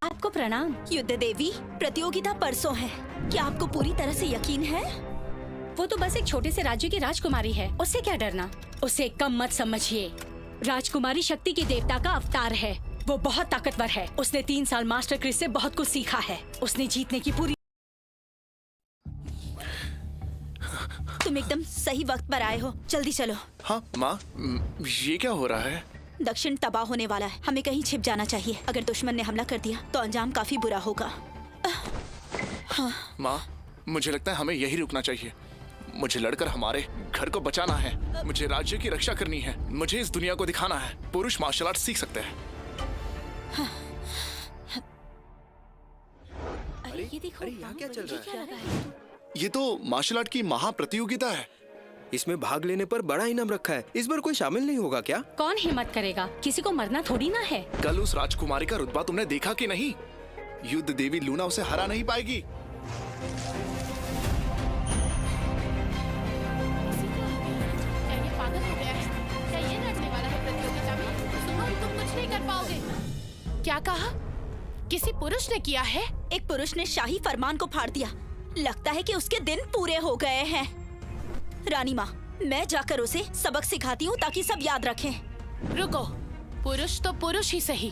आपको प्रणाम। युद्ध देवी, प्रतियोगिता परसों है। क्या आपको पूरी तरह से यकीन है? वो तो बस एक छोटे से राज्य की राजकुमारी है, उससे क्या डरना। उसे कम मत समझिए। राजकुमारी शक्ति की देवता का अवतार है। वो बहुत ताकतवर है। उसने 3 साल मास्टर क्रिस से बहुत कुछ सीखा है। उसने जीतने की पूरी। तुम एकदम सही वक्त पर आए हो, जल्दी चलो। हाँ माँ, ये क्या हो रहा है? दक्षिण तबाह होने वाला है, हमें कहीं छिप जाना चाहिए। अगर दुश्मन ने हमला कर दिया तो अंजाम काफी बुरा होगा। हाँ माँ, मुझे लगता है हमें यही रुकना चाहिए। मुझे लड़कर हमारे घर को बचाना है। मुझे राज्य की रक्षा करनी है। मुझे इस दुनिया को दिखाना है पुरुष मार्शल आर्ट सीख सकते हैं। अरे ये देखो, यहाँ क्या चल रहा है? ये तो मार्शल आर्ट की महाप्रतियोगिता है। इसमें भाग लेने पर बड़ा इनाम रखा है। इस बार कोई शामिल नहीं होगा क्या? कौन हिम्मत करेगा? किसी को मरना थोड़ी ना है। कल उस राजकुमारी का रुतबा तुमने देखा कि नहीं? युद्ध देवी लूना उसे हरा नहीं पाएगी। क्या कहा? किसी पुरुष ने किया है? एक पुरुष ने शाही फरमान को फाड़ दिया। लगता है कि उसके दिन पूरे हो गए हैं। रानी माँ, मैं जाकर उसे सबक सिखाती हूँ ताकि सब याद रखें। रुको, पुरुष तो पुरुष ही सही।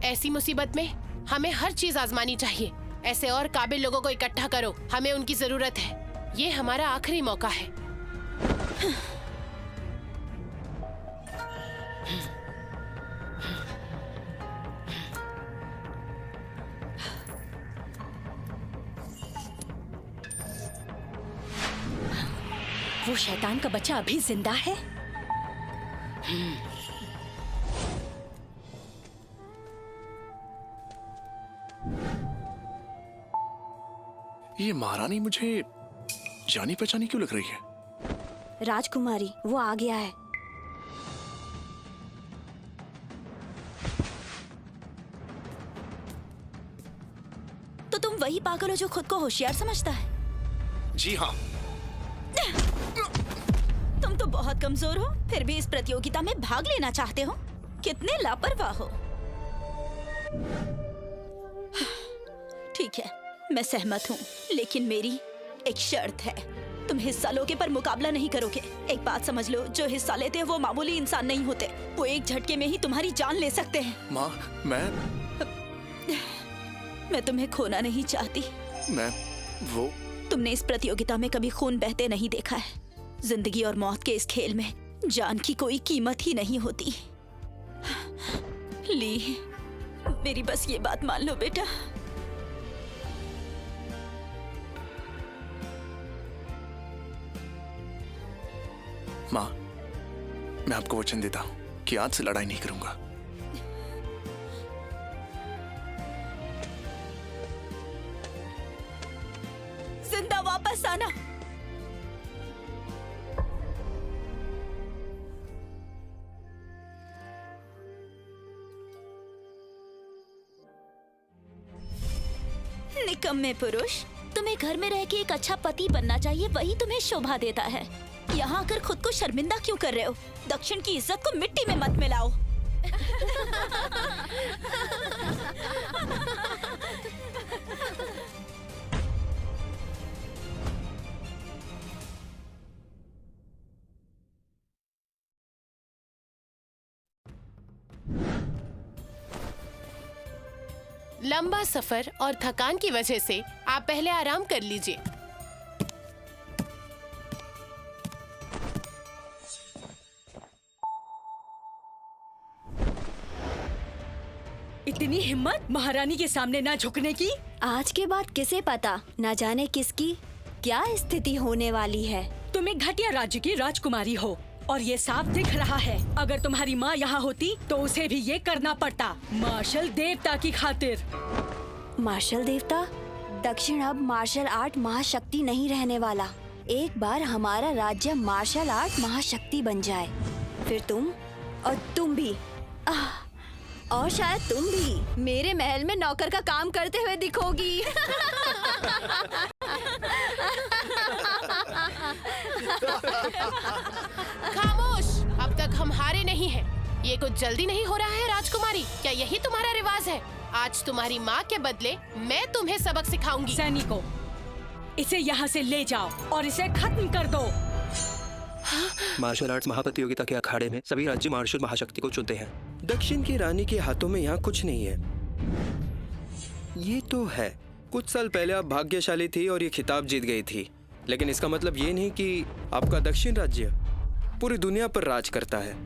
ऐसी मुसीबत में हमें हर चीज आजमानी चाहिए। ऐसे और काबिल लोगों को इकट्ठा करो, हमें उनकी जरूरत है। ये हमारा आखिरी मौका है। वो शैतान का बच्चा अभी जिंदा है? ये महारानी मुझे जानी पहचानी क्यों लग रही है? राजकुमारी, वो आ गया है। तो तुम वही पागल हो जो खुद को होशियार समझता है? जी हाँ। तुम तो बहुत कमजोर हो, फिर भी इस प्रतियोगिता में भाग लेना चाहते हो। कितने लापरवाह हो। ठीक है, मैं सहमत हूँ, लेकिन मेरी एक शर्त है। तुम हिस्सा लोगे पर मुकाबला नहीं करोगे। एक बात समझ लो, जो हिस्सा लेते हैं वो मामूली इंसान नहीं होते। वो एक झटके में ही तुम्हारी जान ले सकते हैं। माँ, मैं तुम्हें खोना नहीं चाहती। वो तुमने इस प्रतियोगिता में कभी खून बहते नहीं देखा है। जिंदगी और मौत के इस खेल में जान की कोई कीमत ही नहीं होती। ली, मेरी बस ये बात मान लो बेटा। माँ, मैं आपको वचन देता हूँ कि आज से लड़ाई नहीं करूंगा। जिंदा वापस आना। निकम्मे पुरुष, तुम्हें घर में रह के एक अच्छा पति बनना चाहिए, वही तुम्हें शोभा देता है। यहाँ आकर खुद को शर्मिंदा क्यों कर रहे हो? दक्षिण की इज्जत को मिट्टी में मत मिलाओ। लंबा सफर और थकान की वजह से आप पहले आराम कर लीजिए। इतनी हिम्मत महारानी के सामने ना झुकने की। आज के बाद किसे पता, न जाने किसकी क्या स्थिति होने वाली है। तुम एक घटिया राज्य की राजकुमारी हो और ये साफ दिख रहा है। अगर तुम्हारी माँ यहाँ होती तो उसे भी ये करना पड़ता, मार्शल देवता की खातिर। मार्शल देवता? दक्षिण अब मार्शल आर्ट महाशक्ति नहीं रहने वाला। एक बार हमारा राज्य मार्शल आर्ट महाशक्ति बन जाए, फिर तुम और तुम भी और शायद तुम भी मेरे महल में नौकर का काम करते हुए दिखोगी। खामोश, अब तक हम हारे नहीं हैं। ये कुछ जल्दी नहीं हो रहा है राजकुमारी? क्या यही तुम्हारा रिवाज है? आज तुम्हारी माँ के बदले मैं तुम्हें सबक सिखाऊंगी। सैनिकों, इसे यहाँ से ले जाओ और इसे खत्म कर दो। मार्शल आर्ट्स महाप्रतियोगिता के अखाड़े में सभी राज्य मार्शल महाशक्ति को चुनते हैं। दक्षिण की रानी के हाथों में यहाँ कुछ नहीं है। ये तो है, कुछ साल पहले आप भाग्यशाली थी और ये खिताब जीत गई थी, लेकिन इसका मतलब ये नहीं कि आपका दक्षिण राज्य पूरी दुनिया पर राज करता है।